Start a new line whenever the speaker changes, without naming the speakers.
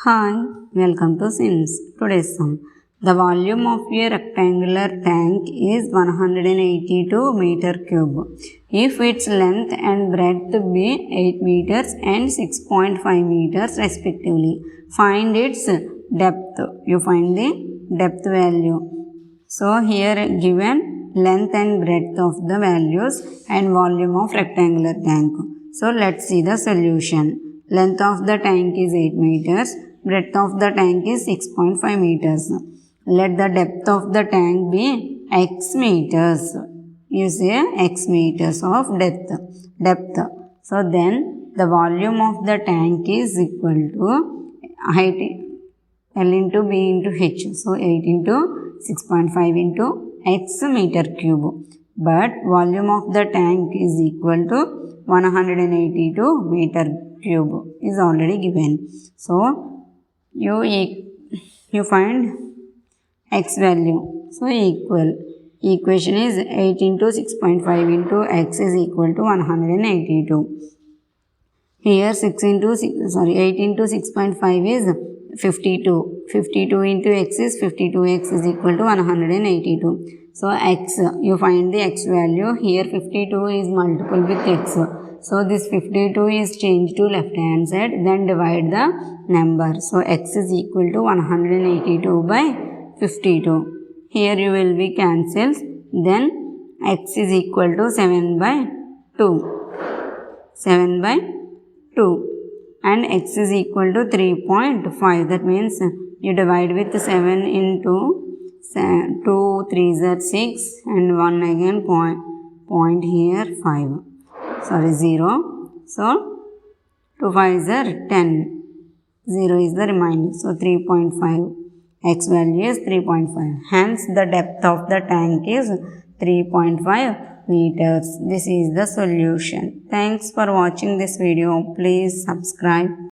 Hi, welcome to Sims. Today's sum. The volume of a rectangular tank is 182 meter cube. If its length and breadth be 8 meters and 6.5 meters respectively, find its depth. You find the depth value. So here given length and breadth of the values and volume of rectangular tank. So let's see the solution. Length of the tank is 8 meters. Breadth of the tank is 6.5 meters. Let the depth of the tank be x meters. You say x meters of depth. So then the volume of the tank is equal to height L into B into H. So 8 into 6.5 into x meter cube. But volume of the tank is equal to 182 meter cube is already given. So you find x value. So equation is 8 into 6.5 into x is equal to 182. Here 8 into 6.5 is 52. 52 into x is 52x is equal to 182. So x, you find the x value. Here 52 is multiple with x. So this 52 is changed to left hand side, then divide the number. So x is equal to 182 by 52. Here you will be cancelled. Then x is equal to 7 by 2. 7 by 2. And x is equal to 3.5. That means you divide with 7 into 2 3s are 6 and 1 again point here 5. 0. So 2 5s are 10. 0 is the remainder. So 3.5. X value is 3.5. Hence the depth of the tank is 3.5 meters. This is the solution. Thanks for watching this video. Please subscribe.